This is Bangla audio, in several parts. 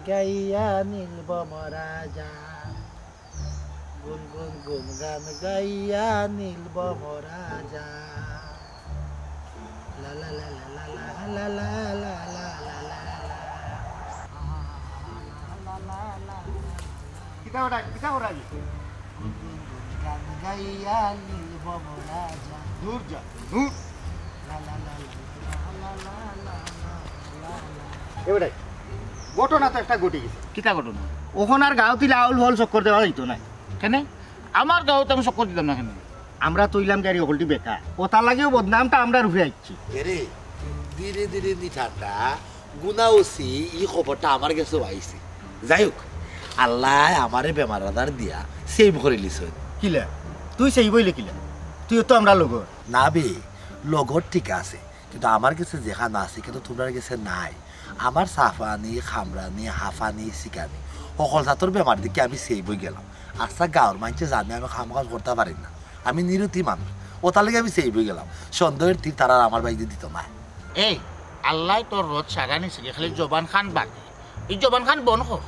গাইয়া নীলব মরাজা গুনগুন গুন গান গাইয়া নীলব মরাজা লা লা লা লা লা লা লা লা লা লা লা কিতা ওরা গুনগুন গুন গান গাইয়া নীলব মরাজা দূর যা দূর লা লা লা লা লা লা এবারে ঘটনা তো একটা ঘটে গেছে কিতা ঘটনা ওখান আর গাঁও তিলে আউল হল চক্কর দেওয়া হইতো না কেন আমার গাঁৱত আমি চক্কর দিতাম না কেন আমরা তৈলাম গাড়ি হলটি বেকার ও তার লাগেও বদনামটা আমরা রুফে আসছি এরে ধীরে ধীরে নিঠাটা গুনাওসি ই খবরটা আমার কাছে আইছে যাই হোক আল্লাহ আমারে বেমার আদার দিয়া সেভ করে লিছ কিলা তুই সেই বইলে কিলা তুই তো আমরা লোক না বে লগর ঠিক আছে কিন্তু আমার কাছে যেখানে আছে কিন্তু তোমার কাছে নাই আমার সাফানি খামরানি হাফানি সিকানি সকল ছাত্র বেমার দিকে আমি সেই বই গেলাম আচ্ছা গাঁৱৰ মানুষে জানে আমি কাম কাজ করতে পারি না আমি নিরুতি মানুষ ও তার লাগে আমি সেই বই গেলাম সন্দেহের তীর তারা আমার বাইরে দিত না এই আল্লাহ তোর রোদ সাগা নিছে খালি জবান খান বাদ এই জবান খান বন কর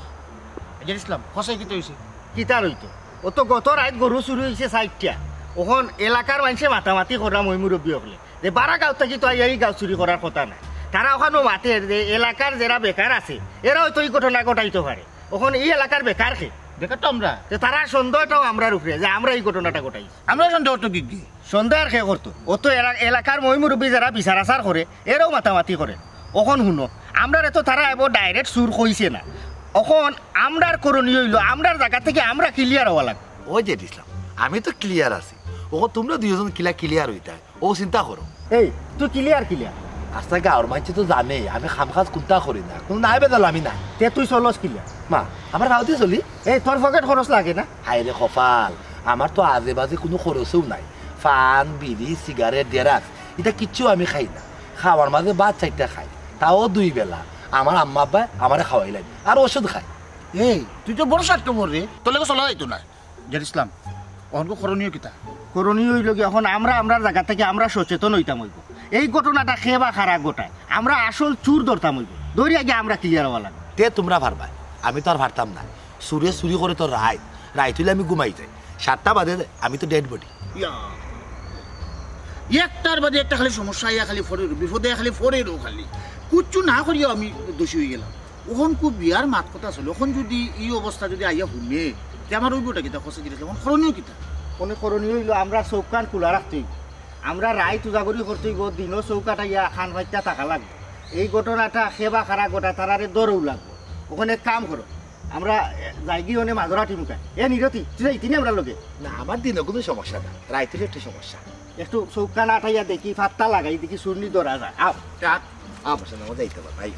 ইসলাম সঁচাই কিতা হয়েছে কিতা রইতো ও তো গত রাত গরু চুরি হয়েছে সাইডটা ওখন এলাকার মানুষে মাতামাতি করা মই মুরব্বী হলে যে বারা গাঁও থাকি তো এই গাঁও চুরি করার কথা নাই তারা ওখানে মাতে যে এলাকার যারা বেকার আছে এরা হয়তো এই ঘটনা ঘটাইতে পারে ওখানে এই এলাকার বেকার খে বেকার তো আমরা তারা সন্দেহটাও আমরা উপরে যে আমরা এই ঘটনাটা ঘটাইছি আমরা সন্দেহ তো কি সন্দেহ আর খে করতো ও তো এলাকার মই মুরব্বী যারা বিচার আচার করে এরাও মাতামাতি করে ওখন শুনো আমরা তো তারা এবার ডাইরেক্ট চুর কইছে না ওখন আমরার করণীয় হইলো আমরার জায়গা থেকে আমরা ক্লিয়ার হওয়া লাগবে ওই যে ইসলাম আমি তো ক্লিয়ার আছি ও তোমরা দুইজন ক্লিয়ার হইতা ও চিন্তা করো এই তুই ক্লিয়ার আচ্ছা গাঁৱৰ মানুষে তো জানে আমি খাম খাজ কোনটা করি না কোনো নাই বেদাল আমি নাই তে তুই চলস ক্লিয়ার মা আমার গাঁৱতে চলি এই তোর পকেট খরচ লাগে না হাই রে কপাল আমার তো আজে বাজে কোনো খরচও নাই পান বিড়ি সিগারেট ডেরাক্স এটা কিচ্ছু আমি খাই না খাওয়ার মাঝে ভাত চারটা খাই তাও 2 বেলা আমার আম্মা আব্বা আমারে খাওয়াইলেন আর ওষুধ খাই এই তুই তো বড় সাত নম্বর রে তোর লাগে চলা যাইতো না জান ইসলাম অহনকে করণীয় কিতা করণীয় হইল কি এখন আমরার জায়গা থেকে আমরা সচেতন হইতাম হইব এই ঘটনাটা খেয়ে বা খারাপ গোটায় আমরা আসল চুর ধরতাম হইব ধরি আগে আমরা ক্লিয়ার হওয়া লাগবে তে তোমরা পারবা আমি তো আর পারতাম না চুরি করে তো রাইত হইলে আমি ঘুমাই যাই 7টা বাজে আমি তো ডেড বডি একটার বাদে একটা খালি সমস্যা ইয়া খালি বিপদে খালি ফরেরও খালি কুচ্ছু না করিও আমি দোষী হয়ে গেলাম ওখান খুব বিয়ার মাত কথা ছিল ওখান যদি এই অবস্থা যদি আইয়া শুনে তে আমার ওইটা কিতা খসে দিলে করণীয় কিতা কোনো করণীয় হইল আমরা চৌকান খোলা রাখতে হইব আমরা রায় তুজাগরি করতে হইব দিনও চৌকাটা ইয়া খান ভাইটা থাকা লাগবে এই ঘটনাটা সেবা খারা গোটা তারারে দৌড়ও লাগবে ওখানে কাম করো আমরা যাইগি ওনে মাজরা টিমুকা এ নিরতি তুই তিনি আমরা লোকে না আমার দিনে কোনো সমস্যা না রাইতের একটা সমস্যা একটু চৌকান আটাইয়া দেখি ফাত্তা লাগাই দেখি চূর্ণি ধরা যায় আও আমার সাথে আমাদের যাইতে পারবো ভাই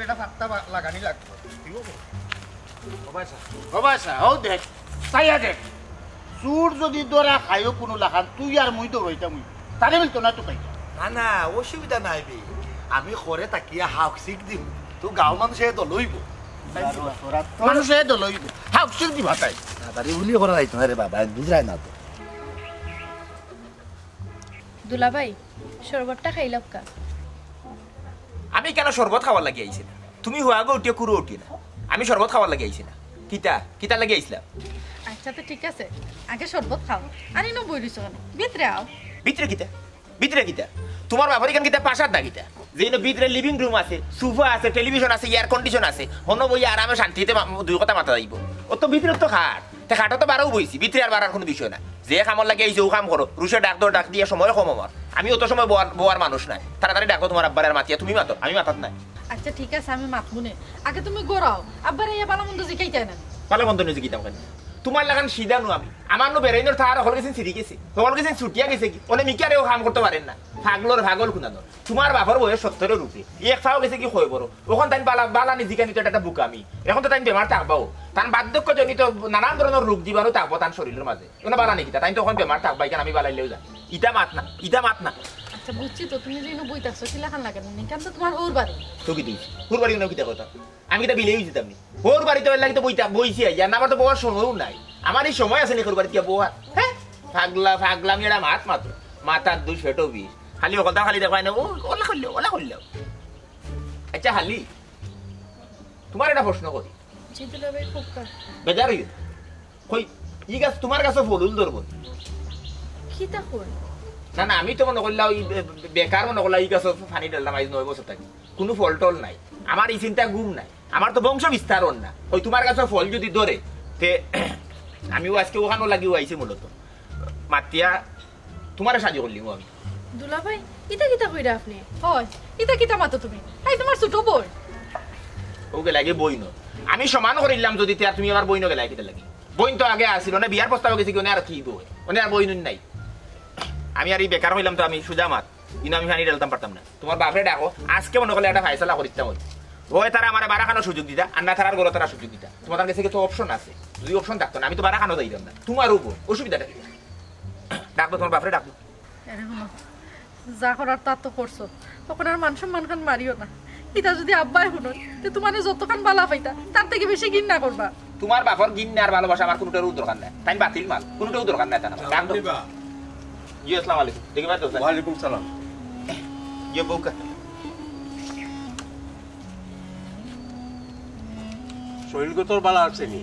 এটা ফাত্তা লাগানি লাগবে দেখ চাইয়া দেখ চুর যদি দরা খাইও কোনো লাখান তুই আর মুই দৌড়াইতা মুই তারে মিলতো না তো পাই না না অসুবিধা নাই বে আমি ঘরে তাকিয়া হাউক শিখ দিম তো গাঁও মানুষে তো লইব মানুষে তো লইব হাউক শিখ দিবা তাই তাড়াতাড়ি উলি করা যাইতো না রে বাবা বুঝরাই না তো দুলাভাই শরবতটা খাইলাম কা আমি কেন শরবত খাওয়ার লাগি আইছি না তুমি হুয়া গো উঠিয়ে কুরো উঠি না আমি শরবত খাওয়ার লাগি আইছি না কিতা লাগি আইছিলাম আচ্ছা তো ঠিক আছে আগে শরবত খাও আনি ন বইরিছ ভিতরে আও ভিতরে কিতা তোমার বাবার এখান কিতা পাশার না কিতা যেন ভিতরে লিভিং রুম আছে সোফা আছে টেলিভিশন আছে এয়ার কন্ডিশন আছে হন বই আরামে শান্তিতে দুই কথা মাথা যাইব ও তো ভিতরে তো খাটও তো বারও বইছি ভিতরে আর বাড়ার কোনো বিষয় না যে কামর লাগে আইছে ও কাম করো রুশে ডাক দিয়ে সময় কম আমার আমি অত সময় বোয়ার মানুষ নাই তাড়াতাড়ি ডাকো তোমার আব্বার আর মাতিয়া তুমি মাতো আমি মাতাত নাই আচ্ছা ঠিক আছে আমি মাতমুনে আগে তুমি গড়াও আব্বার এই বালামন্দ জিকাইতে না পালে বন্ধ নিয়ে গীতাম কেন তোমার লাগান সিধা নু আমি আমার নো বেরাইনোর তার হল গেছেন সিঁড়ি গেছে হল গেছেন ছুটিয়া গেছে কি ওনে মিকারেও কাম করতে পারেন না ভাগল খুনানো তোমার বাপর বয়স 70 রূপে এক ফাও গেছে কি হয়ে বড় ওখান তাই বালা নিজিকা নিতে একটা বুকামি এখন তো তাই বেমার থাকবাও তান বার্ধক্য জনিত নানান ধরনের রোগ জীবাণু থাকবো তার শরীরের মাঝে ওনা বালা নেই তাই তখন বেমার থাকবাই কেন আমি বালাইলেও যাই ইটা মাত না আচ্ছা বুঝছি তো তুমি যেন বইতাছো কিলাখান লাগে না কেন তো তোমার ওর বাড়ি তো কি দিস ওর বাড়ি না কিতা কথা আমি কিতা বিলেই যেতাম নি ওর বাড়িতে লাগি তো বইছি আইয়া না আমার তো বড় সময়ও নাই আমার এই সময় আছে নি করবার কি বউ হ্যাঁ ফাগলামি এটা মাত্র মাথার দুই সেটো বিষ খালি কথা খালি দেখায় না ওলা করলেও আচ্ছা হালি তোমার একটা প্রশ্ন করি বেজার হইল কই ই গাছ তোমার কাছে ফলুল ধরবো না আমি তো মনে করলাম ওই বেকার মনে করলাম এই গাছ পানি ঢাললাম আজ 9 বছর থাকি কোনো ফল টল নাই আমার এই চিন্তা ঘুম নাই আমার তো বংশ বিস্তারণ না ওই তোমার কাছে ফল যদি ধরে তে আমিও আজকে ওখানেও লাগিও আইছি মূলত মাতিয়া তোমারে সাজি করলিম আমি দুলা ভাই ইটা কিতা কইরা আপনি হয় ইটা কিতা মাতো তুমি এই তোমার ছোট বই ওকে লাগে বই ন আমি সমান করিলাম যদি তুমি আমার বই ন গেলা কিতা লাগি বইন তো আগে আসিল না বিয়ার প্রস্তাব গেছি কোনে আর কি বই ওনে আর বই নাই আমি আর এই বেকার হইলাম তো আমি সুজা মাত ইনো আমি পানি ঢালতাম পারতাম না তোমার বাপরে ডাকো আজকে মনে করলে একটা ফাইসলা করিতাম ওই তারা আমার বারা খানোর সুযোগ দিতা আর না তারার গরো তারা সুযোগ দিতা তোমাদের কাছে তো অপশন আছে যদি অপশন থাকতো না আমি তো বারা খানো যাইতাম না তোমার উপর অসুবিধাটা কি ডাকবো তোমার বাপরে ডাকবো যা করার তা তো করছো তখন আর মান সম্মান খান মারিও না ইটা যদি আব্বাই শুনোই তো তোমার যতক্ষণ বালা পাইতা তার থেকে বেশি গিন না করবা তোমার বাপর গিন আর ভালোবাসা আমার কোনোটারও দরকার নাই তাই বাতিল মাল কোনোটাও দরকার নাই তানা ডাক দাও জি আসসালামু আলাইকুম দেখি বাদ দাও ওয়া আলাইকুম সালাম ये বউকা শরীরগত বালা আছে নি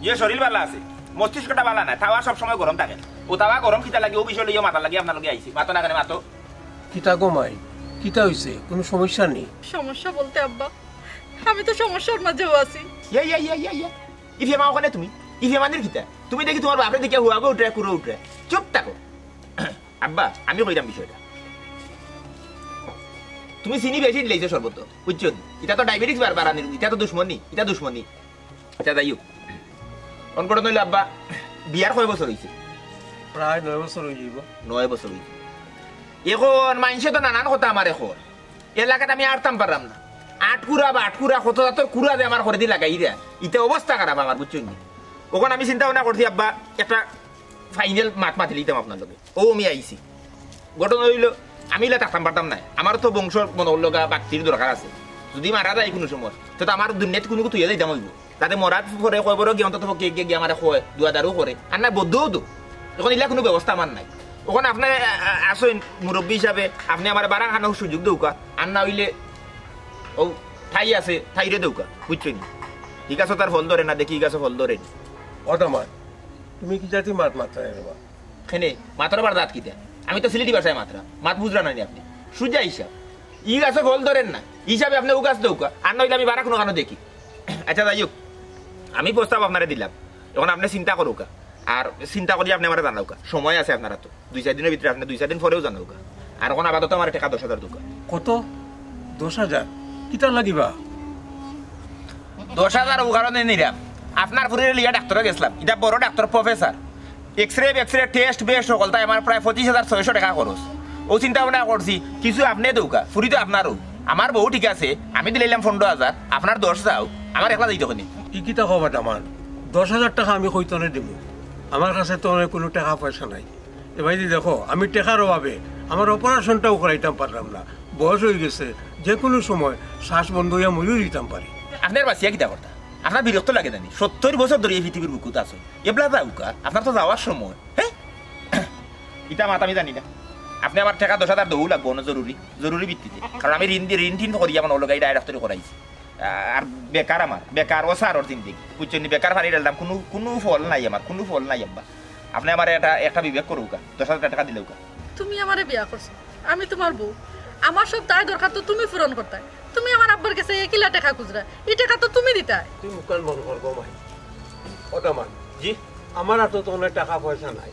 ये শরীর বালা আছে মস্তিষ্কটা বালা না তাওয়া সব সময় গরম থাকে ও তাওয়া গরম কিটা লাগে ও বিষয় লইয়া মাথা লাগি আপনার লগে আইছি মাথা না কেন মাতো কিতা গমাই কিতা হইছে কোনো সমস্যা নেই সমস্যা বলতে আব্বা আমি তো সমস্যার মাঝেও আছি ইয়া ইফে মা ওখানে তুমি ইফে মানের কিতা তুমি দেখি তোমার বাপরে দেখে হুয়াগো উঠে কুরো উঠে চুপ থাকো আব্বা আমি কইরাম বিষয়টা তুমি চিনি বেশি দিলাইছো সর্বত বুঝছো এটা তো ডায়াবেটিস বারবার আনির এটা তো দুশ্মনী আচ্ছা যাইও অনপড় নইলে আব্বা বিয়ার কয় বছর হইছে প্রায় 9 বছর হয়ে যাইব 9 বছর হইছে এখন মানুষে তো নানান কথা আমার এখন এলাকাতে আমি আটতাম পারলাম না আটকুরা কত জাতর কুড়া দিয়ে আমার করে দিয়ে লাগাই দেয়া ইতে অবস্থা খারাপ আমার বুঝছো নি ওখানে আমি চিন্তা ভাবনা করছি আব্বা একটা ফাইনাল মাত লিতাম আপনার লগে ও আমি আইছি ঘটনা হইল আমি থাকতাম পারতাম না আমার তো বংশ মনোলগা বাক্তির দরকার আছে যদি মারা যায় কোনো সময় তো আমার দুনিয়াতে কোনো তুই যাইতাম হইব তাতে মরার পরে কয় বড় গিয়ে অন্তত গিয়ে আমার কয় দুয়াদারও করে আর না বদ্ধও দো এখন ইলা কোনো ব্যবস্থা আমার নাই ওখানে আপনার আসেন মুরব্বী হিসাবে আপনি আমার বারা খানোর সুযোগ দৌকা আর না হইলে ও ঠাই আছে ঠাইরে দৌকা বুঝছেন ঠিক আছে তার ফল ধরে না দেখি গাছে ফল ধরে অদামান তুমি কি জাতি মাত মাত্রা এরবা খেনে মাত্রা বার দাঁত কিতে আমি তো সিলেটি ভাষায় মাত্রা মাত বুঝরা নাই আপনি সুজা হিসাব ই গাছে ফল ধরেন না হিসাবে আপনি ও গাছ দৌকা আর নইলে আমি বারা কোনো কারণ দেখি আচ্ছা যাই হোক আমি প্রস্তাব আপনারা দিলাম এখন আপনি চিন্তা করুকা আর চিন্তা করি আপনি আমার জানাউকা সময় আছে আপনারা তো 2-4 দিনের ভিতরে আপনি 2-4 দিন পরেও জানাউকা আর এখন আপাতত আমার টাকা 10,000 দোকা কত 10,000 কিতা লাগিবা 10,000 ও কারণে নিলাম আপনার পুরো লিয়া ডাক্তারে গেছিলাম এটা বড় doctor professor x ray test best সকল তাই আমার প্রায় 25,600 টাকা খরচ ও চিন্তা ভাবনা করছি কিছু আপনি দৌকা ফুরি তো আপনারও আমার বউ ঠিক আছে আমি দিলাম 15,000 আপনার 10 যাও আমার একলা যাইতে হনি ই কিতা কবা আমার 10,000 টাকা আমি কইতনে দেব আমার কাছে তো কোনো টাকা পয়সা নাই এবার দেখো আমি টাকার অভাবে আমার অপারেশনটাও করাইতাম পারলাম না বয়স হয়ে গেছে যে কোনো সময় শ্বাস বন্ধ হইয়া মরিও দিতাম পারি আপনার বাসিয়া কিতা করতা আপনার বিরক্ত লাগে জানি 70 বছর ধরে এই পৃথিবীর বুকুত আছে এবলা যাউকা আপনার তো যাওয়ার সময় হ্যাঁ এটা মাত আমি জানি না আপনি আমার টাকা 10,000 দৌ লাগবো না জরুরি ভিত্তিতে কারণ আমি ঋণ টিন করি আমার অলগাই ডাক্তারি করাইছি আর বেকার ও সার জিন্দিগি বুঝছেন বেকার ফানি ডালতাম কোনো ফল নাই আমার কোনো ফল নাই আব্বা আপনি আমার একটা বিবেক করুকা 10,000 টাকা দিলেউকা তুমি আমারে বিয়া করছো আমি তোমার বউ আমার সব তাই দরকার তো তুমি পূরণ করতে তুমি আমার আব্বার কাছে একলা টাকা খুঁজরা এই টাকা তো তুমি দিতা তুই মুকাল মন কর গমাই অদামান জি আমার হাতে তো অনেক টাকা পয়সা নাই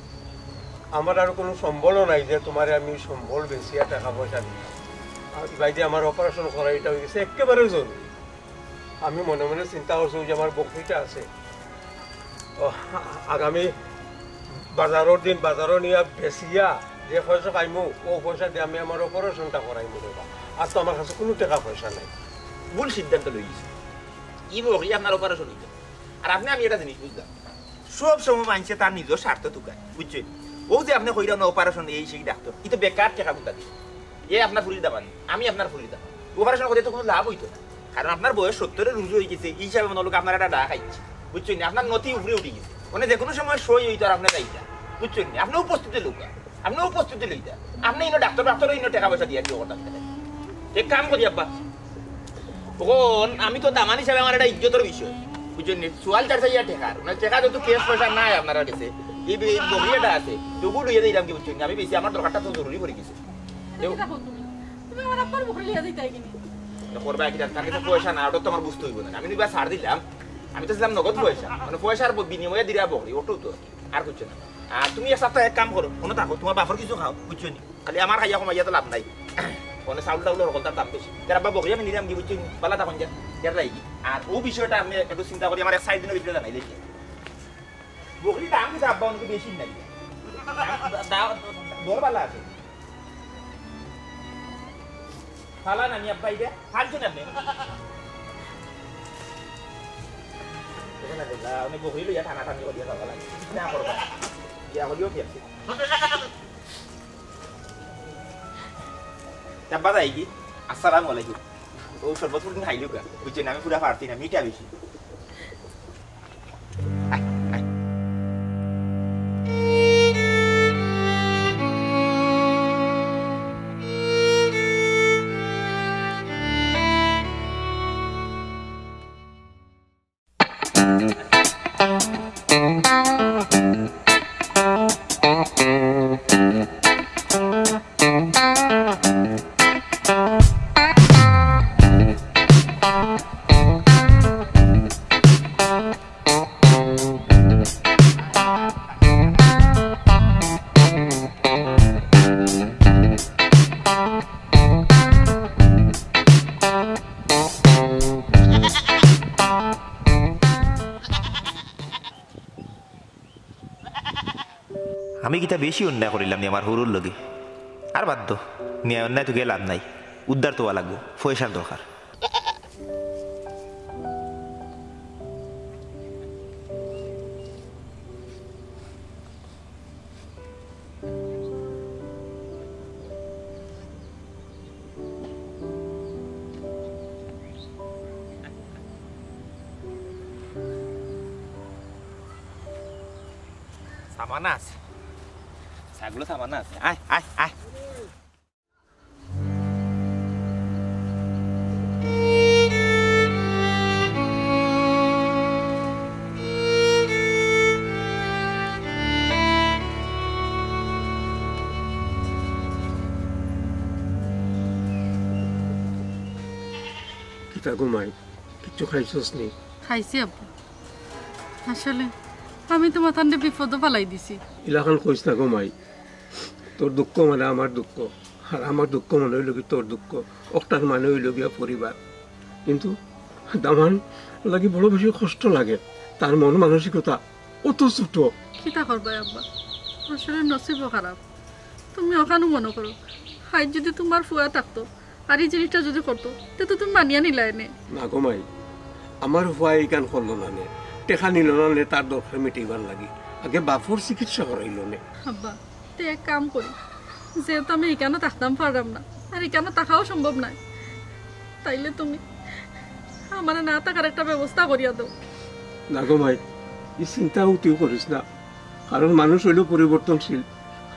আমার আর কোনো সম্বলও নাই যে তোমারে আমি সম্বল বেশিয়া টাকা পয়সা দিই বাইরে আমার অপারেশন করা এটা হয়ে গেছে একেবারে জরুরি আমি মনে মনে চিন্তা করছি যে আমার বকরিটা আছে আগামী বাজারের দিন বাজারও নিয়ে বেশিয়া যে পয়সা পাইমু ও পয়সা দিয়ে আমি আমার অপারেশনটা করাইমু দেবা আর তো আমার কাছে কোনো টাকা পয়সা নাই ভুল সিদ্ধান্ত লইছে ই বকি আপনার অপারেশন হইছে আর আপনি আমি এটা জিনিস বুঝলাম সব সময় মানুষে তার নিজের স্বার্থ তুকায় বুঝছেন ও যে আপনি কইরা না অপারেশন এই সেই ডাক্তার এটা বেকার টাকা গুতা দিছে এ আপনার ফুরি দাবানি আমি আপনার ফুরি দাবা অপারেশন করতে তো কোনো লাভ হইতো না কারণ আপনার বয়স 70 এর রুজু হয়ে গেছে এই হিসাবে মনে হলো আপনার একটা ডা খাইছে বুঝছেন আপনার নথি উপরে উঠে গেছে মানে যে কোনো সময় সই হইতো আর আপনি যাইতা বুঝছেন না আপনি উপস্থিতি লোক আপনি উপস্থিতি লইতা আপনি ইনো ডাক্তার ইনো টাকা পয়সা দিয়ে দিও করতাম এক কাম করি আব্বা তখন আমি তো দামান হিসাবে আমার একটা ইজ্জতের বিষয় বুঝছেন চুয়াল চারশো ইয়া টেকার মানে টেকা যত কেস পয়সা নাই আপনারা কাছে এই বগিয়াটা আছে তবু লইয়া দিলাম কি বুঝছেন আমি বেশি আমার দরকারটা তো জরুরি পড়ে গেছে তুমি আমার আব্বার মুখে লিয়া দিতাই কিনি করবা কি তার কাছে পয়সা না ওটা তো আমার বুঝতে হইব না আমি নিবা ছাড় দিলাম আমি তো ছিলাম নগদ পয়সা মানে পয়সার বিনিময়ে দিরা বকরি ওটো তো আর কিছু না আর তুমি এক সপ্তাহ এক কাম করো কোনো থাকো তোমার বাপর কিছু খাও বুঝছো নি খালি আমার খাইয়া কমাইয়া তো লাভ নাই মানে চাউল টাউল সকলটার দাম বেশি তার আব্বা বকরি আমি নিলাম কি বুঝছো পালা তখন যা রাখি আর ও বিষয়টা আমি একটু চিন্তা করি আমার 4 দিনের ভিতরে জানাই দেখি বকরি দাম কিন্তু আব্বা অনেক বেশি নাই দর পালা আছে পালা না আমি আব্বা এটা ফালছেন আপনি অনেক বকরি লইয়া টানা টানি করিয়া যাওয়া লাগে না করবা ইয়া হলিও কি আছে চাব্বা যাই কি আসসালামু আলাইকুম ও সর্বত্র দিন খাইলো কা বুঝছেন আমি পুরা পারতি না মিঠা বেশি আমি কিতা বেশি অন্যায় করিলাম নি আমার হরুর লগে আর বাধ্য নিয়ে অন্যায় তো গিয়ে লাভ নাই উদ্ধার তো লাগবো পয়সার দরকার সামানা আছে ছাগলো সামানা আছে আয় আয় আয় কিতা ঘুমাই কিচ্ছু খাইছস নি খাইছি আব্বা আসলে আমি তো মাথান্ডে বিপদ ফালাই দিছি ইলাখান কইস না ঘুমাই তোর দুঃখ মানে আমার দুঃখ আর আমার দুঃখ মানে হইল কি তোর দুঃখ একটার মানে হইল গিয়া পরিবার কিন্তু দামান লাগি বড় বেশি কষ্ট লাগে তার মন মানসিকতা অত ছোট কিতা করবা আব্বা আসলে নসিব খারাপ তুমি ওখানে মনে করো হাই যদি তোমার ফুয়া থাকতো আর এই জিনিসটা যদি করতো তো তুমি মানিয়া নিলাই নে না ঘুমাই আমার ফুয়া এই কান করলো না নে টেকা নিল না নে তার দরকার মিটিবার লাগি আগে বাপুর চিকিৎসা করাইল নে আব্বা তে এক কাম করি যেহেতু আমি এখানে থাকতাম পারলাম না আর এখানে থাকাও সম্ভব নাই তাইলে তুমি আমার না থাকার একটা ব্যবস্থা করিয়া দাও না ঘুমাই এই চিন্তা তুই করিস না কারণ মানুষ হইল পরিবর্তনশীল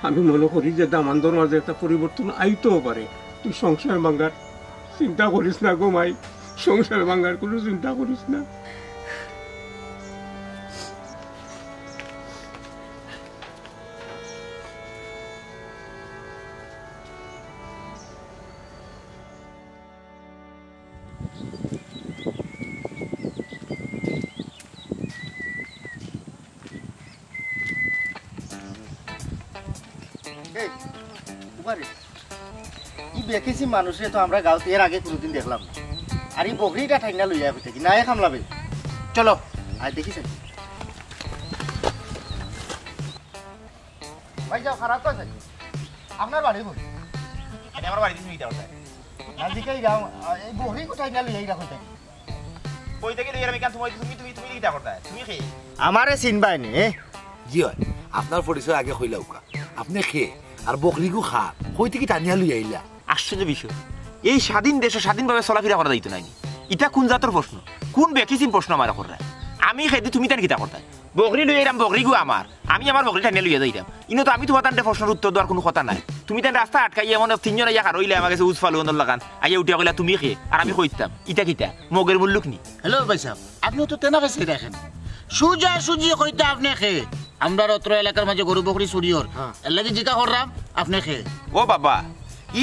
আমি মনে করি যে দামান্দর মাঝে একটা পরিবর্তন আইতেও পারে তুই সংসার ভাঙ্গার চিন্তা করিস না ঘুমাই সংসার ভাঙ্গার কোনো চিন্তা করিস না দেখেছি মানুষে তো আমরা গাঁত এর আগে কোনোদিন দেখলাম না আর এই বকরিটা ঠাইনা লইয়া হইতে কি না এ খামলাবে চলো আয় দেখিছেন ভাই যাও খারাপ তো আছে আপনার বাড়ি বই এটা আমার বাড়িতে তুমি দাও আজকেই যাও এই বকরি কোথায় না লইয়া রাখতে কই থেকে লইয়া আমি কেন তুমি তুমি তুমি তুমি কিটা করতে তুমি কি আমারে চিনবাই নে জি হয় আপনার পরিচয় আগে হইলাও কা আপনি খেয়ে আর বকরিগু খা কই থেকে টানিয়া লই আইলা আশ্চর্য বিষয় এই স্বাধীন দেশে স্বাধীনভাবে চলাফেরা করা যাইতো নাই এটা কোন জাতের প্রশ্ন কোন বেকিসিন প্রশ্ন আমার করে আমি খেদি তুমি তার কিতা করতে বকরি লই এরাম বকরি গো আমার আমি আমার বকরি ঠানে লইয়া যাইতাম ইনো তো আমি তোমার তান্ডে প্রশ্নের উত্তর দেওয়ার কোনো কথা নাই তুমি তান রাস্তা আটকাই এমন তিনজন আইয়া কারইলে আমার কাছে উজ ফালু অন্য লাগান আইয়া উঠিয়া কইলা তুমি খে আর আমি কইতাম ইটা কিটা মগের মুল্লুক নি হ্যালো ভাই সাহেব আপনি তো তেনা কাছে দেখেন সুজা সুজি কইতা আপনি খে আমরা অত্র এলাকার মাঝে গরু বকরি চুরিওর এর লাগি জিকা করলাম আপনি খে ও বাবা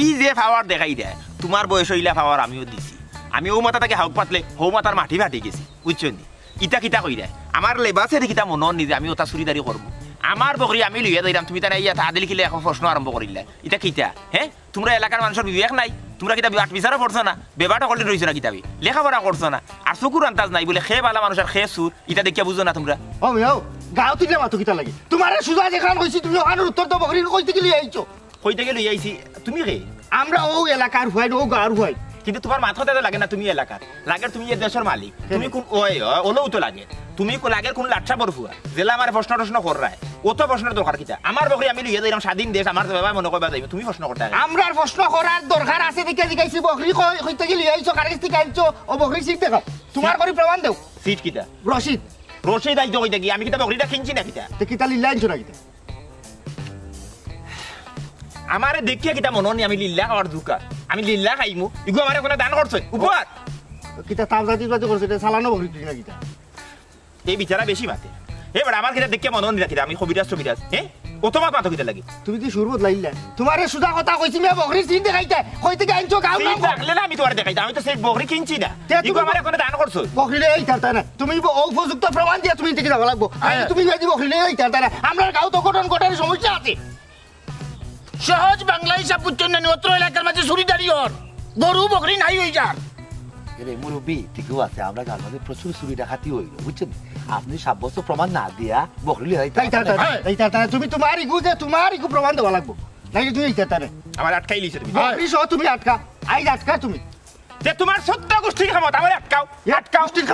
ই যে পাওয়ার দেখাই দেয় তোমার বয়স হইলা পাওয়ার আমিও দিছি আমি ও মাথা তাকে হাউক পাতলে হৌ মাথার মাটি ফাটি গেছি বুঝছো নি ইটা কিটা কই দেয় আমার লেবাসের কিটা মন নিজে আমি ওটা চুরিদারি করবো আমার বকরি আমি লইয়া যাইলাম তুমি তারা ইয়া আদিল খিলে এখন প্রশ্ন আরম্ভ করিলা এটা কিটা হ্যাঁ তোমরা এলাকার মানুষের বিবেক নাই তোমরা কিতা আট বিচারও পড়ছো না বেবাটা করলে রইছো না কিতাবি লেখাপড়া করছো না আর চকুর আন্তাজ নাই বলে খে বালা মানুষের খে সুর এটা দেখিয়া বুঝো না তোমরা ও মিয়াও গাও তুইলে মাতো কিতা লাগে তোমার সুজা যেখান কইছি তুমি ওখানের উত্তর তো বকরি কইতে গেলি আইছো কইতে গেলে আইছি তুমি কে আমরা ও এলাকার হুয়াই ও গাঁর হুয়াই কিন্তু তোমার মাথাতে তো লাগে না তুমি এলাকার লাগে তুমি এই দেশের মালিক তুমি কোন ওই ওলেও তো লাগে তুমি কোন লাগে কোন লাচ্ছা বরফুয়া জেলা আমার প্রশ্ন টশ্ন কর রায় ও তো প্রশ্নের দরকার কিতা আমার বকরি আমি লিয়ে দিলাম স্বাধীন দেশ আমার বাবা মনে করবা যাইবে তুমি প্রশ্ন করতে আমরার প্রশ্ন করার দরকার আছে দেখে জিগাইছি বকরি কইতে গেলি আইছো কার কাছ থেকে আইছো ও বকরি সিট দেখাও তোমার করে প্রমাণ দেও সিট কিতা রশিদ রশিদ আইতো কইতে কি আমি কিতা বকরিটা কিনছি না কিতা তে কিতা লিল্লা আইছো না কিতা আমারে দেখিয়া কিতা মনে নি আমি লিল্লা খাওয়ার দুকা আমি লিল্লা খাইমু ইগো আমারে কোন দান করছ উপহার কিতা তামজাতি বাজে করছে এটা সালানো বকরি কিনা কিতা এই বিচারা বেশি মাতে এ বড় আমার কিতা দেখিয়া মনে নি কিতা আমি কবিরাজ হ্যাঁ ও তোমার পাতো কিতা লাগি তুমি কি সুরবত লাইলা তোমারে সুজা কথা কইছি মে বকরি সিট দেখাইতে কইতে কি আইছো গাও না দেখলে না আমি তোমারে দেখাইতা আমি তো সেই বকরি কিনছি না ইগো আমারে কোন দান করছ বকরি এই তারতা না তুমি ও উপযুক্ত প্রমাণ দিয়া তুমি থেকে যাওয়া লাগবো তুমি যদি বকরি এই তারতা না আমরা গাও তো গঠন সমস্যা আছে সহজ বাংলা হিসাব বুঝছেন না অত্র এলাকার মাঝে চুরিদারি ওর গরু বকরি নাই হই যার এরে মুরব্বী ঠিকও আছে আমরা গান মধ্যে প্রচুর চুরি ডাকাতি হইল বুঝছেন আপনি সাব্যস্ত প্রমাণ না দিয়া বকরি এই তারতা তুমি তোমার ইগু যে তোমার ইগু প্রমাণ দেওয়া লাগবো নাকি তুমি এই তারতা না আমার আটকাই লিছে তুমি বকরি সহ তুমি আটকা আই আটকা তুমি যে তোমার সত্য গোষ্ঠীর ক্ষমতা আমার আটকাও গোষ্ঠীর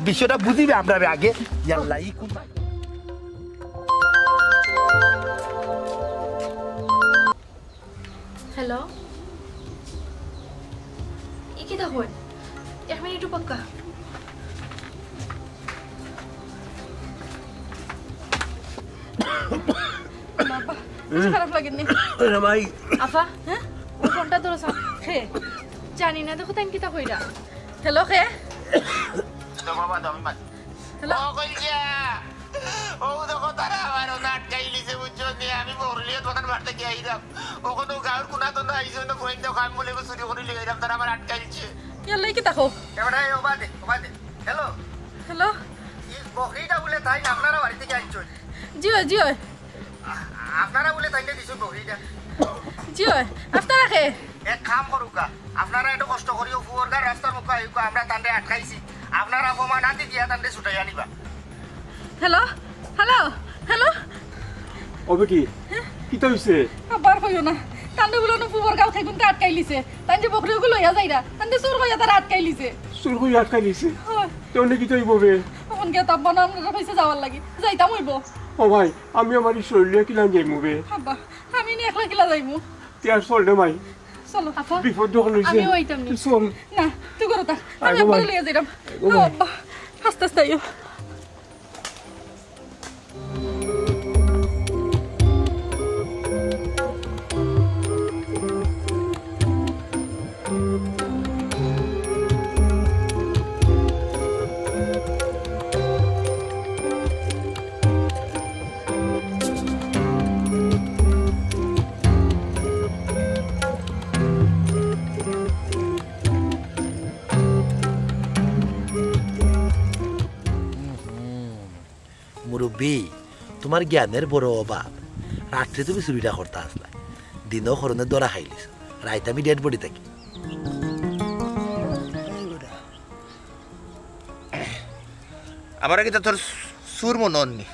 বিষয়টা বুঝিবে আমরা আগে হ্যালো কি দেখুন 1 মিনিট পক্কা বাবা খারাপ লাগেনি ভাই আফা হ্যাঁ ও ফোনটা ধরো খে জানি না দেখো তাই কিতা কইরা হ্যালো খে তো বাবা তুমি মাত হ্যালো ও কইয়া ও দেখো তারা আমার আটকাই লিছে বুঝছো নি আমি বকরিলিয়া দোকান বাড়তে গিয়ে আইরাম ওখানে গাঁর কোনা তো না আইছো না গোয়েন্দা কাম বলে চুরি করে লিয়ে আইরাম তারা আমার আটকাইছে ইয়াল্লা কি দেখো এবারে ওবাদে হ্যালো হ্যালো এই বকরিটা বলে তাই আপনারা বাড়ি থেকে আইছো জিও আপনারা বলে তাইলে দিছো বকরিটা জিও আপনারা খে এক কাম করুকা আপনারা একটু কষ্ট করিও ফুয়ারগার রাস্তার মুখে আইকা আমরা তান্ডে আটকাইছি আপনারা অপমান আতি দিয়া তান্ডে ছুটাই আনিবা হ্যালো ও বেটি কি তো হইছে আবার কইও না তান্ডে বলো না পুবর গাও খাই কোনটা আটকাই লিছে তান্ডে বকরি গুলো লইয়া যাইরা তান্ডে চোর কইয়া তারা আটকাই লিছে চুর কই আটকাই দিছে হয় তো নাকি তো হইববে তখন গে তাপ বানা আমরা পয়সা যাওয়ার লাগি যাইতাম হইব ও ভাই আমি আমার শরীরে কিলাম যাইমুবে আব্বা আমি নি একলা কিলা যাইমু তিয়ার চললে মাই চলো আফা বিপদ যখন হইছে আমিও আইতাম নি চল না তুই করো তা আমি আইগো একবার ভাই। লইয়া যাইরাম আইগো ভাই। আব্বা আস্তে আস্তে আইও মুরব্বী তোমার জ্ঞানের বড় অভাব রাত্রে তুমি চুরিটা করতে আসলা দিনও খরণের দরা খাইলিস রাইত আমি ডেড বডি থাকি আমার কি তোর সুর মনে নি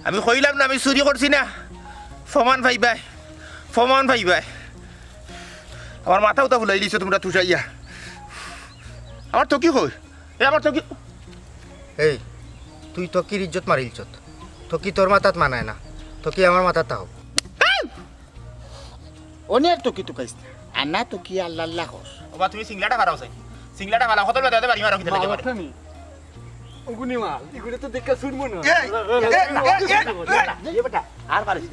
আমি কইলাম না আমি চুরি করছি না সমান ভাই ভাই ফমান ভাই ভাই আমার মাথা উতা ভুলাই দিছো তোমরা তুষাইয়া আমার তো কি কই আমার তো কি এই তুই তকির ইজ্জত মারিলছত তকি তোর মাথাত মানায় না তকি আমার মাথাত তাও অনেক তো কি তো কাইছ আনা তো কি আল্লাহ আল্লাহ হস ওবা তুমি সিংলাটা ফারাও চাই সিংলাটা ফালা কত বেলা বাড়ি মারো কিতে লাগে ওগুনি মাল এগুলো তো দেখা শুনবো না বেটা আর পারিস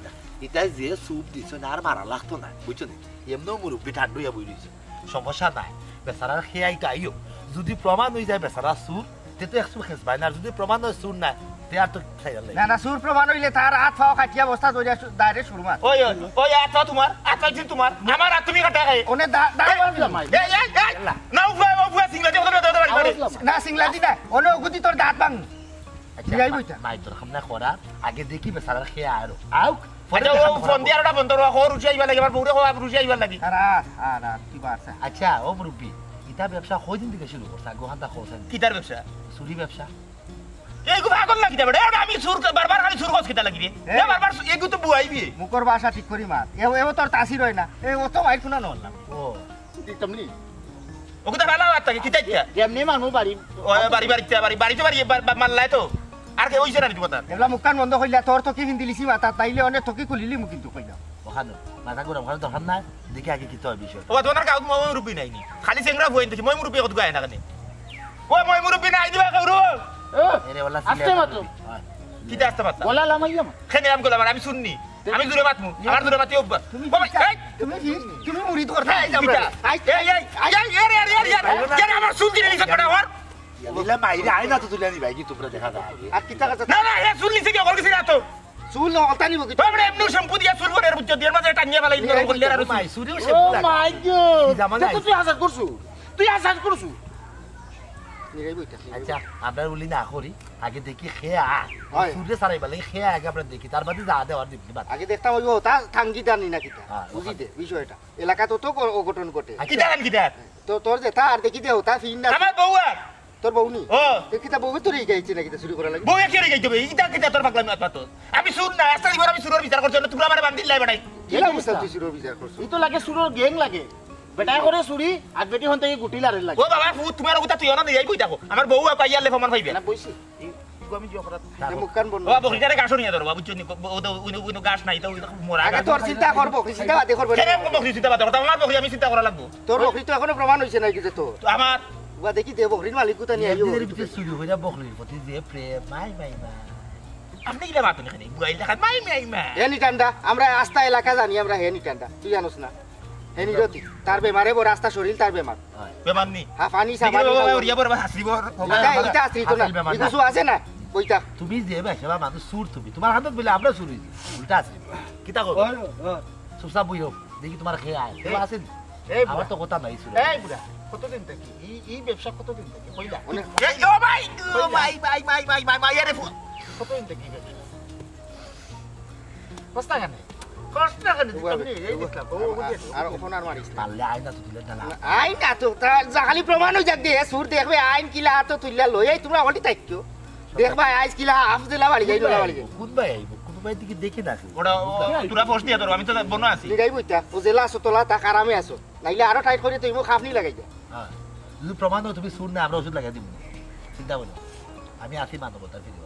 না এটা যে সুপ দিছ না আর মারা লাগতো না বুঝছো নি এমনও মুরব্বী ঠান্ডু হয়ে বই রয়েছে সমস্যা নাই বেচারার খেয়াই গাইও যদি প্রমাণ হয়ে যায় বেচারা সুর তে তো একশো খেস পায় না আর যদি প্রমাণ হয় সুর না তে আর তো খাইয়া লাগে না না সুর প্রমাণ হইলে তার হাত পাও কাটিয়া বস্তা ধরে ডাইরেক্ট সুর মার ওই ওই আচ্ছা তোমার আচ্ছা তোমার আমার আর তুমি কাটা খাই ওনে দাঁড়াই এই না উফা সিংলাতে কত বেলা বাড়ি মারে না সিংলাদি না ওনে ওগুতি তোর দাঁত ভাঙ যাই বইতা মাই তোর খামনা করার আগে দেখি বেচারার খেয়া আরো আউক আচ্ছা ও ফোন দিয়া ওটা বন্ধ করো রুচি আইবা লাগে আমার বউরে রুচি আইবা লাগে আর কি বারছে আচ্ছা ও মুরব্বী ইটা ব্যবসা কয়দিন থেকে শুরু করছে গোহান্তা খোঁজেন কিটার ব্যবসা চুরি ব্যবসা এইগু পাগল লাগি যাবে এটা আমি সুর বারবার খালি সুর কস কিটা লাগি রে বারবার এগু তো বুয়াইবি মুখর ভাষা ঠিক করি মার এও তোর তাসি রয় না এ ও তো মাইর শুনা নলাম ও তেমনি ওগু তো ভালো আত্তা কিটা কিটা যেমনি মানুষ বাড়ি বাড়িতে বাড়ি মানলাই তো আর কে হইছে না নি কথা এগুলা মুখকান বন্ধ কইলা তোর তো কি হিন্দিলিছি মাথা তাইলে অনেক তোকে খুলিলি মুখ কিন্তু কইলা ওখানে মাথা গরম করার দরকার নাই দেখি আগে কি তো বিষয় ও তোমার কাউ মই মুরব্বি নাই নি খালি সেংরা বইন দিছি মই মুরব্বি কত গায় না কেন ও মই মুরব্বি নাই দিবা কাউরু এরে ওলা আস্তে মাতো কিটা আসতে পারতা গলা লামাইয়া খেনে আম গোলা আমি শুননি আমি জুরে মাতমু আমার জুরে মাতি অব্বা তুমি মুড়ি ধরতে আমার শুন দিলে নিছে কটা হর দিলে মাইরে আই না তো তুলে নি ভাই কি তোমরা দেখা যায় আর কিতা কথা না না এ শুন নিছে কি অকল কিছু না তো চুল অতানি বকি তোমরা এমনি শ্যাম্পু দিয়া চুল করে বুঝছো দিয়ার মাঝে টানিয়া ফেলাই দিল করলে আর মাই সুরিও সে ও মাই গড জামানা তুই আসাদ করছু নিরাই বইতা আচ্ছা আমরা বলি না করি আগে দেখি খেয়া হয়। সুরে সারাই বলে খেয়া আগে আমরা দেখি তার বাদে যা দেওয়ার দিবি বাদ আগে দেখতাম ওই তা থাঙ্গি দানি না কিতা হ্যাঁ, বুঝিতে বিষয়টা এলাকা তো অঘটন ঘটে কিটা গান কিটা তো তোর যে তা আর দেখি দে তা ফিন না আমার বউ আর তোর বউনি ও দেখি তা বউ তোর এই গাইছে নাকি তা শুরু করা লাগে বউ কে রে গাইতে হবে ইটা কিটা তোর পাগলামি আত্মা আমি শুন না আস্তে দিবার আমি সুরের বিচার করছ তোমরা আমারে বান্দিল লাই বাড়াই কেলা বুঝতা তুই শুরু বিচার করছ ই তো লাগে সুরর গ্যাং লাগে বেটা করে চুরি আর বেটি হন থেকে গুটি লারে লাগে ও বাবা তোমার কথা তুই না যাই কই থাকো আমার বউ পাইয়ালে ফমান পাইবে না বইছি আমি যে অপরাধ মুখকান বন্ধ ও বকরিটারে গাছ নিয়ে ধরো বুঝছো নি ওই গাছ নাই তো মরা আগে গাছ তোর চিন্তা করবো চিন্তা বাদে করবো কেন বকরি চিন্তা বাদ কথা আমার বকরি আমি চিন্তা করা লাগবো তোর বকরি তো এখনো প্রমাণ হইছে নাকি যে তোর তো আমার উয়া দেখি দে বকরির মালিক কোথা নিয়ে আইও এর ভিতরে শুরু হইরা বকলির প্রতি যে প্রেম মাই মাই মাই আপনি কি বাত নেখানি বুয়াইল দেখা মাই মাই মা হেনি টান্ডা আমরা আস্থা এলাকা জানি আমরা হেনি টান্ডা তুই জানোস না হেনি রতি তার বেমারে বড় রাস্তা শরীর তার বেমার বেমান নি হা পানি সাবানি ওরিয়া বড় হাসিব এটা আশ্রিত না কিছু আছে না বইতা তুমি যে বেশবা মানুষ সুর তুমি তোমার হাতত বলে আমরা সুর হইছি উল্টা আছে কিতা করব চুপচাপ বইও দেখি তোমার খেয়ে আয় তোমার আছে এই আমার তো কথা নাই সুর এই বুড়া কতদিন থেকে ই ব্যবসা কতদিন থেকে কইলা অনেক ও মাই আরে কতদিন থেকে ব্যবসা কষ্ট কেন কষ্ট কেন তুমি এই দেখলাম ও আর ওখান আর মারিস না পারলে আয় না তো তুলে না আইন না তো খালি প্রমাণ হয়ে যাক দে সুর দেখবে আইন কিলা তো তুইলা লই এই তোমরা অলটি থাকছো দেখবা আইস কিলা হাফ দিলা বাড়ি যাই ডলা বাড়ি যাই কোন ভাই আইব কোন ভাই দিকে দেখে না ওটা তুরা পোস্ট দিয়া ধরো আমি তো বনো আছি নিরাই বইতা ও জেলা আছো তোলা তা কারামে আছো নাইলে আরো টাইট করে তুই মুখ খাফনি লাগাই যা হ্যাঁ যদি প্রমাণ হয় তুমি সুর না আমরা ওষুধ লাগাই দিব চিন্তা করো আমি আছি মানবতার ফিরে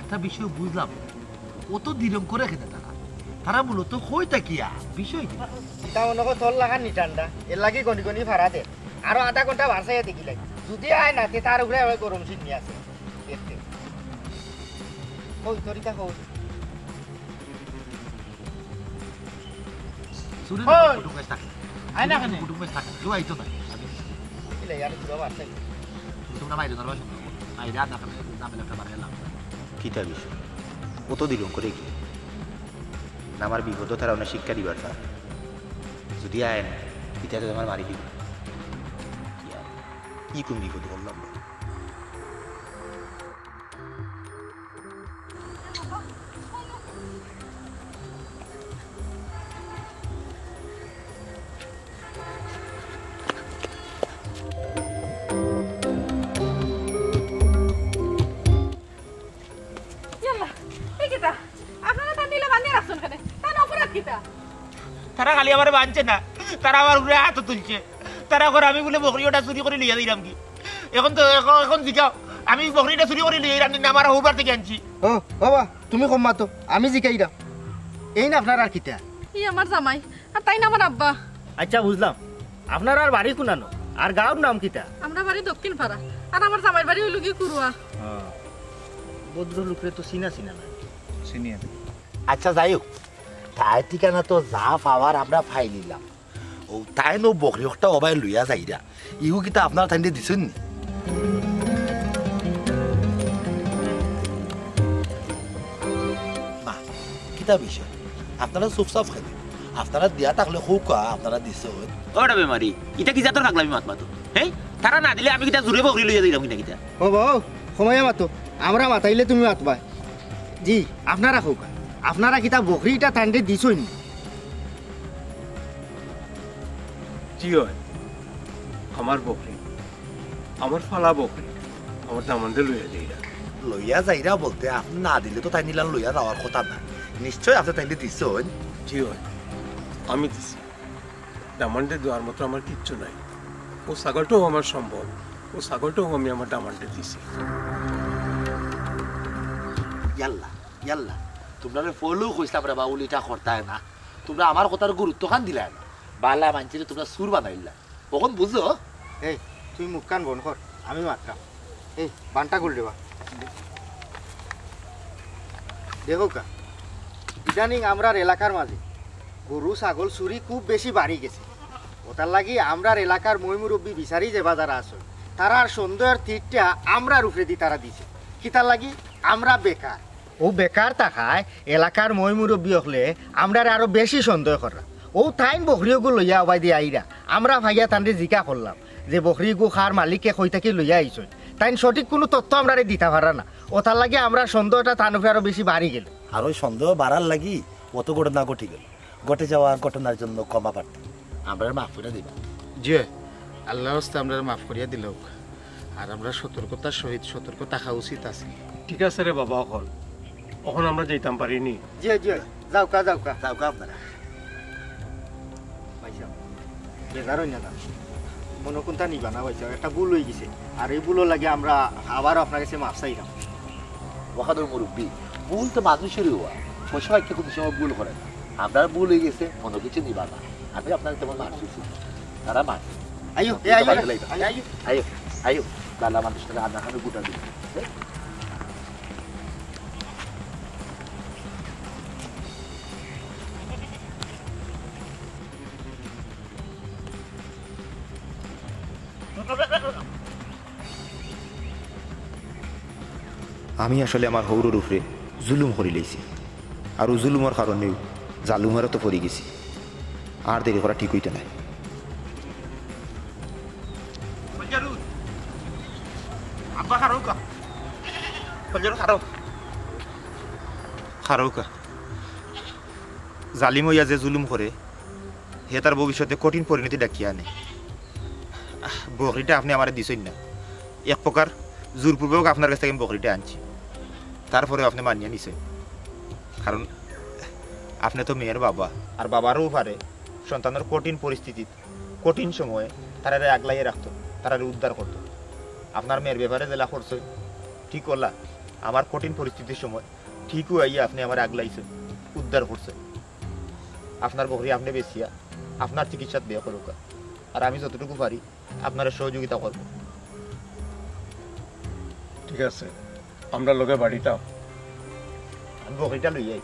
একটা বিষয় বুঝলাম ও তো দিরম করে খেতে তারা তারা মূলত কইতা কিয়া বিষয় কি তা মনে কর তোর লাগা নি ঠান্ডা এর লাগি গনি গনি ভাড়া দে আরো আধা ঘন্টা ভাড়াইয়া দেখি লাগে যদি আয় না তে তার উপরে আবার গরম সিট নিয়ে আসে দেখতে কই তরিকা কই সুরে ওই! কুটুমে থাকে আয় না কেন কুটুমে থাকে কেউ আইতো না ইলে আর পুরো ভাড়াই তোমরা বাইরে ধরবা বাইরে আর না করে নামে লেখা বাড়াই লাভ কিতা বিষয় কত দিল করে কি না আমার বিপদ তারা অনেক শিক্ষা দিবার স্যার যদি আয় না ইতিহাসে আমার মারি দিব কি কোন বিপদ বললাম তারা খালি আমার বাঁধছে না তারা আমার উপরে হাত তুলছে তারা করে আমি বলে বকরিটা চুরি করে লিয়ে দিলাম কি এখন তো এখন জিগাও আমি বকরিটা চুরি করে লিয়ে দিলাম আমার হবার থেকে আনছি ও বাবা তুমি কম্মা তো আমি জিকাই দাও এই না আপনার আর কিতা ই আমার জামাই আর তাই না আমার আব্বা আচ্ছা বুঝলাম আপনার আর বাড়ি কোনানো আর গাঁর নাম কিতা আমরা বাড়ি দক্ষিণ পাড়া আর আমার জামাইয়ের বাড়ি হইল কি কুরুয়া ভদ্রলোকরে তো চিনা চিনা না চিনিয়ে আচ্ছা যাই হোক তাই ঠিকানা তো যা পাওয়ার আমরা ফাই নিলাম ও তাই নো বকরি একটা অবাই লইয়া যাইরা ইহু কিতা আপনার ঠান্ডে দিছেন নি না কিতা বিষয় আপনারা চুপচাপ খাইলেন আপনারা দিয়া থাকলে হোক আপনারা দিছে ওটা বেমারি ইটা কি জাতর থাকলাম মাত মাতো হ্যাঁ তারা না দিলে আমি কিটা জোরে বকরি লইয়া দিলাম কিনা কিটা ও বাবা সময় মাতো আমরা মাতাইলে তুমি মাতবা জি আপনারা হোক আপনারা কিতা বকরিটা টান্ডে দিছই নি জি হয় আমার বকরি আমার ফালা বকরি আমার দামানদের লইয়া যাইরা লইয়া যাইরা বলতে আপনি না দিলে তো তাই নিলাম লইয়া যাওয়ার কথা না নিশ্চয় আপনি তাইলে দিছেন জি হয় আমি দিছি দামানদের দেওয়ার মতো আমার কিচ্ছু নাই ও ছাগলটাও আমার সম্ভব ও ছাগলটাও আমি আমার দামানদের দিছি ইয়াল্লা ইয়াল্লা তোমরা ফলো কইছিলাম রে বাউল এটা করতায় না তোমরা আমার কথার গুরুত্ব খান দিলা না বালা মানছিলে তোমরা সুর বানাইলা কখন বুঝো এই তুই মুখ কান বন কর আমি মাতলাম এই বানটা গুল দেবা দেখো কা ইদানিং আমরার এলাকার মাঝে গরু ছাগল চুরি খুব বেশি বাড়ি গেছে ওটার লাগি আমরার এলাকার মই মুরব্বী বিচারি যে বাজার আসল তারার সন্দেহের তীরটা আমরার উপরে দি তারা দিছে কিতার লাগি আমরা বেকার ও বেকার থাকায় এলাকার মই মুরব্বী হলে আমরা আরো বেশি সন্দেহ করা ও টাইম বকরিগু লইয়া আবাই দিয়ে আইরা আমরা ভাইয়া তান্ডে জিকা করলাম যে বকরিগু খার মালিককে কই থাকি লইয়া আইসই তাই সঠিক কোনো তথ্য আমরা দিতে পারা না ওটার লাগে আমরা সন্দেহটা তার উপরে আরো বেশি বাড়ি গেল আর ওই সন্দেহ বাড়ার লাগি অত ঘটনা ঘটে গেল ঘটে যাওয়ার ঘটনার জন্য ক্ষমা প্রার্থী আমরা মাফ করে দিবা জি আল্লাহ হস্তে আমরা মাফ করিয়া দিল আর আমরা সতর্কতার সহিত সতর্ক থাকা উচিত আছে ঠিক আছে রে বাবা অকল এখন আমরা যাইতাম পারিনি জি জি যাও কা যাও কা আপনারা ভাইসা বেজার না দাম মনে কোনটা নিবা না ভাইসা একটা ভুল হয়ে গেছে আর এই ভুলও লাগে আমরা আবার আপনার কাছে মাফ চাইলাম ওখানে মুরব্বী ভুল তো মানুষেরই হওয়া ওই সময় কে কোনো সময় ভুল করে না আপনার ভুল হয়ে গেছে মনে কিছু নিবা না আমি আপনার তেমন মারছি তারা মার আইও এ আইও আইও আইও আইও লালা মানুষের আধা খানে গুটা দিন আমি আসলে আমার হৌরুর উপরে জুলুম করে লইছি আর ও জুলুমের কারণেও জালুমেরও তো পড়ে গেছি আর দেরি করা ঠিক হইতে নাই খারৌকা জালিম হইয়া যে জুলুম করে হে তার ভবিষ্যতে কঠিন পরিণতি ডাকিয়া আনে বকরিটা আপনি আমার দিছেন না এক প্রকার জোরপূর্বক আপনার কাছ থেকে আমি বকরিটা আনছি তারপরে আপনি মানিয়ে নিছেন কারণ আপনি তো মেয়ের বাবা আর বাবারও পারে সন্তানের কঠিন পরিস্থিতি কঠিন সময়ে তারা আগলাইয়ে রাখতো তারা উদ্ধার করতো আপনার মেয়ের ব্যাপারে জেলা করছে ঠিক করলা আমার কঠিন পরিস্থিতির সময় ঠিকও আইয়া আপনি আমার আগলাইছেন উদ্ধার করছেন আপনার বকরি আপনি বেশিয়া আপনার চিকিৎসাত ব্যয় করুক আর আমি যতটুকু পারি আপনার সহযোগিতা করব ঠিক আছে আমরা লগে বাড়িটাও আমি বকরিটা লইয়াই